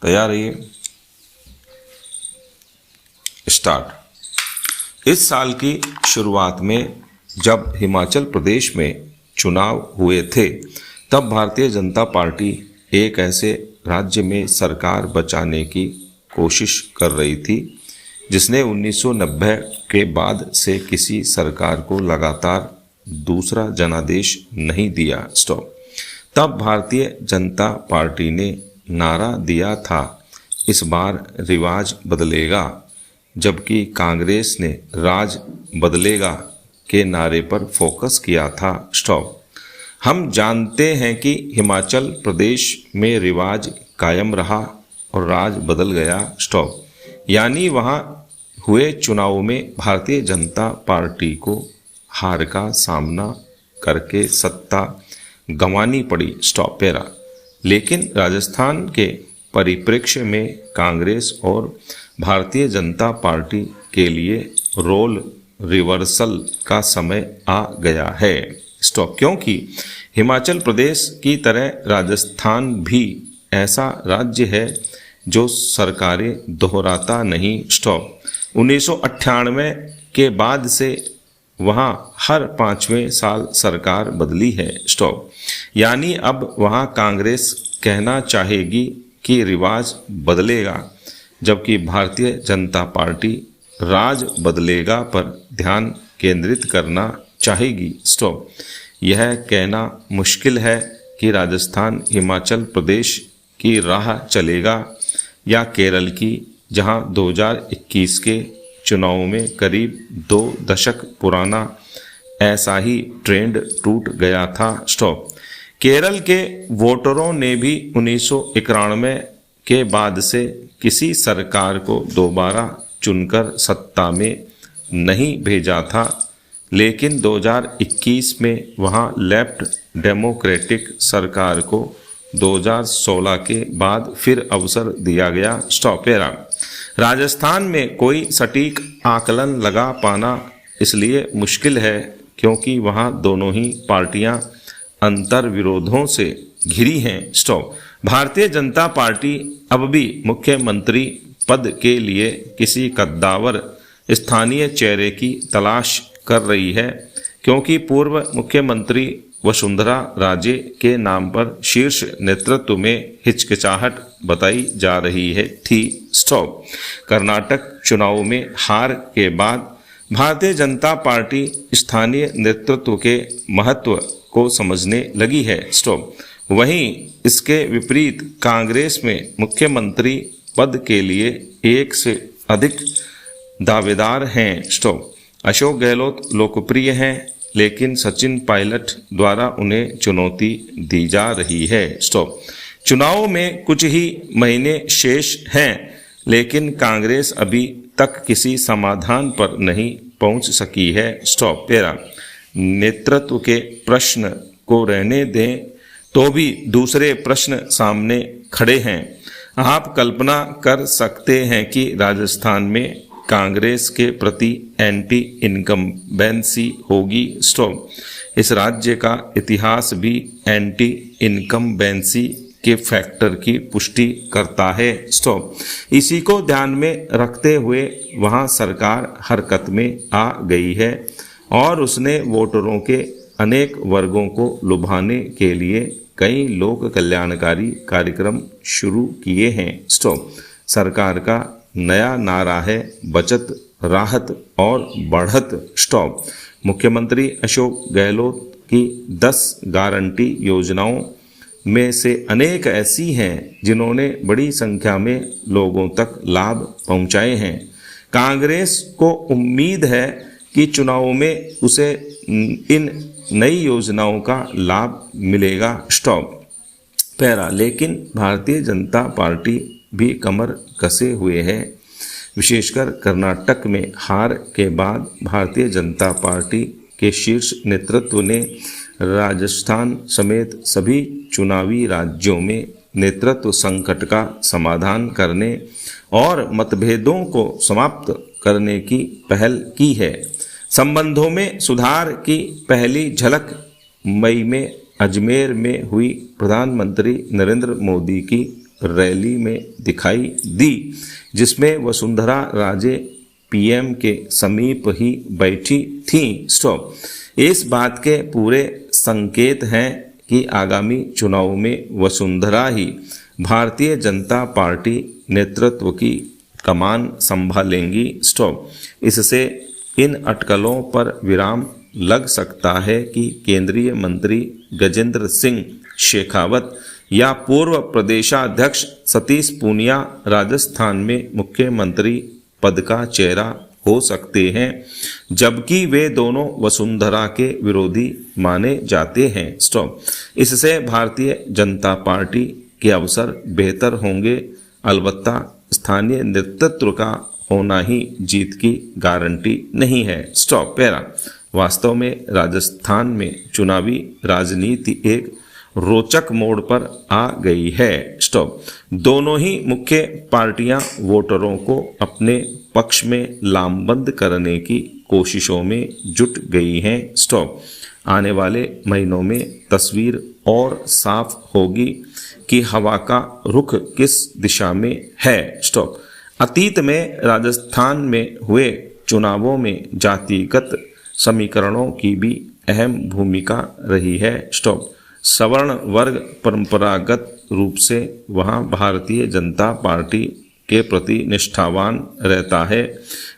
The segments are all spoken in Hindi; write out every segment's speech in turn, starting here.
तैयार रहिए। स्टार्ट। इस साल की शुरुआत में जब हिमाचल प्रदेश में चुनाव हुए थे, तब भारतीय जनता पार्टी एक ऐसे राज्य में सरकार बचाने की कोशिश कर रही थी जिसने 1990 के बाद से किसी सरकार को लगातार दूसरा जनादेश नहीं दिया। स्टॉप। तब भारतीय जनता पार्टी ने नारा दिया था, इस बार रिवाज बदलेगा, जबकि कांग्रेस ने राज बदलेगा के नारे पर फोकस किया था। स्टॉप। हम जानते हैं कि हिमाचल प्रदेश में रिवाज कायम रहा और राज बदल गया। स्टॉप। यानी वहाँ हुए चुनाव में भारतीय जनता पार्टी को हार का सामना करके सत्ता गंवानी पड़ी। Stop para. लेकिन राजस्थान के परिप्रेक्ष्य में कांग्रेस और भारतीय जनता पार्टी के लिए रोल रिवर्सल का समय आ गया है। स्टॉप। क्योंकि हिमाचल प्रदेश की तरह राजस्थान भी ऐसा राज्य है जो सरकारें दोहराता नहीं। स्टॉप। 1998 के बाद से वहाँ हर 5वें साल सरकार बदली है। स्टॉप। यानी अब वहाँ कांग्रेस कहना चाहेगी कि रिवाज बदलेगा, जबकि भारतीय जनता पार्टी राज बदलेगा पर ध्यान केंद्रित करना चाहेगी। स्टॉप। यह कहना मुश्किल है कि राजस्थान हिमाचल प्रदेश की राह चलेगा या केरल की, जहां 2021 के चुनाव में करीब 2 दशक पुराना ऐसा ही ट्रेंड टूट गया था। स्टॉप। केरल के वोटरों ने भी 1991 के बाद से किसी सरकार को दोबारा चुनकर सत्ता में नहीं भेजा था, लेकिन 2021 में वहाँ लेफ्ट डेमोक्रेटिक सरकार को 2016 के बाद फिर अवसर दिया गया। स्टॉप। राजस्थान में कोई सटीक आकलन लगा पाना इसलिए मुश्किल है क्योंकि वहाँ दोनों ही पार्टियाँ अंतर विरोधों से घिरी हैं। स्टॉप। भारतीय जनता पार्टी अब भी मुख्यमंत्री पद के लिए किसी कद्दावर स्थानीय चेहरे की तलाश कर रही है, क्योंकि पूर्व मुख्यमंत्री वसुंधरा राजे के नाम पर शीर्ष नेतृत्व में हिचकिचाहट बताई जा रही है थी। स्टॉप। कर्नाटक चुनाव में हार के बाद भारतीय जनता पार्टी स्थानीय नेतृत्व के महत्व को समझने लगी है। स्टॉप। वहीं इसके विपरीत कांग्रेस में मुख्यमंत्री पद के लिए एक से अधिक दावेदार हैं। स्टॉप। अशोक गहलोत लोकप्रिय हैं, लेकिन सचिन पायलट द्वारा उन्हें चुनौती दी जा रही है। स्टॉप। चुनाव में कुछ ही महीने शेष हैं, लेकिन कांग्रेस अभी तक किसी समाधान पर नहीं पहुंच सकी है। स्टॉप। पैरा। नेतृत्व के प्रश्न को रहने दें तो भी दूसरे प्रश्न सामने खड़े हैं। आप कल्पना कर सकते हैं कि राजस्थान में कांग्रेस के प्रति एंटी इनकम्बेंसी होगी। स्टॉप। इस राज्य का इतिहास भी एंटी इनकम्बेंसी के फैक्टर की पुष्टि करता है। स्टॉप। इसी को ध्यान में रखते हुए वहां सरकार हरकत में आ गई है और उसने वोटरों के अनेक वर्गों को लुभाने के लिए कई लोक कल्याणकारी कार्यक्रम शुरू किए हैं। स्टॉप। सरकार का नया नारा है बचत, राहत और बढ़त। स्टॉप। मुख्यमंत्री अशोक गहलोत की 10 गारंटी योजनाओं में से अनेक ऐसी हैं जिन्होंने बड़ी संख्या में लोगों तक लाभ पहुंचाए हैं। कांग्रेस को उम्मीद है कि चुनाव में उसे इन नई योजनाओं का लाभ मिलेगा। स्टॉप। पैरा। लेकिन भारतीय जनता पार्टी भी कमर कसे हुए है। विशेषकर कर्नाटक में हार के बाद भारतीय जनता पार्टी के शीर्ष नेतृत्व ने राजस्थान समेत सभी चुनावी राज्यों में नेतृत्व संकट का समाधान करने और मतभेदों को समाप्त करने की पहल की है। संबंधों में सुधार की पहली झलक मई में अजमेर में हुई प्रधानमंत्री नरेंद्र मोदी की रैली में दिखाई दी, जिसमें वसुंधरा राजे पीएम के समीप ही बैठी थीं। स्टॉप। इस बात के पूरे संकेत हैं कि आगामी चुनाव में वसुंधरा ही भारतीय जनता पार्टी नेतृत्व की कमान संभालेंगी। स्टॉप। इससे इन अटकलों पर विराम लग सकता है कि केंद्रीय मंत्री गजेंद्र सिंह शेखावत या पूर्व प्रदेशाध्यक्ष सतीश पूनिया राजस्थान में मुख्यमंत्री पद का चेहरा हो सकते हैं, जबकि वे दोनों वसुंधरा के विरोधी माने जाते हैं। स्टॉप। इससे भारतीय जनता पार्टी के अवसर बेहतर होंगे। अलबत्ता स्थानीय नेतृत्व का होना ही जीत की गारंटी नहीं है। स्टॉप। पैरा। वास्तव में राजस्थान में चुनावी राजनीति एक रोचक मोड़ पर आ गई है। स्टॉप। दोनों ही मुख्य पार्टियां वोटरों को अपने पक्ष में लामबंद करने की कोशिशों में जुट गई हैं। स्टॉप। आने वाले महीनों में तस्वीर और साफ होगी कि हवा का रुख किस दिशा में है। स्टॉप। अतीत में राजस्थान में हुए चुनावों में जातिगत समीकरणों की भी अहम भूमिका रही है। स्टॉप। सवर्ण वर्ग परंपरागत रूप से वहां भारतीय जनता पार्टी के प्रति निष्ठावान रहता है,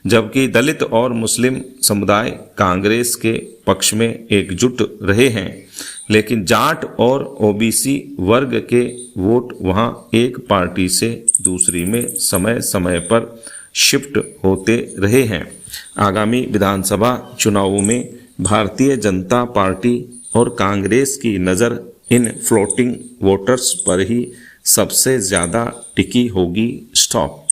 जबकि दलित और मुस्लिम समुदाय कांग्रेस के पक्ष में एकजुट रहे हैं। लेकिन जाट और ओबीसी वर्ग के वोट वहां एक पार्टी से दूसरी में समय समय पर शिफ्ट होते रहे हैं। आगामी विधानसभा चुनावों में भारतीय जनता पार्टी और कांग्रेस की नज़र इन फ्लोटिंग वोटर्स पर ही सबसे ज़्यादा टिकी होगी। स्टॉप।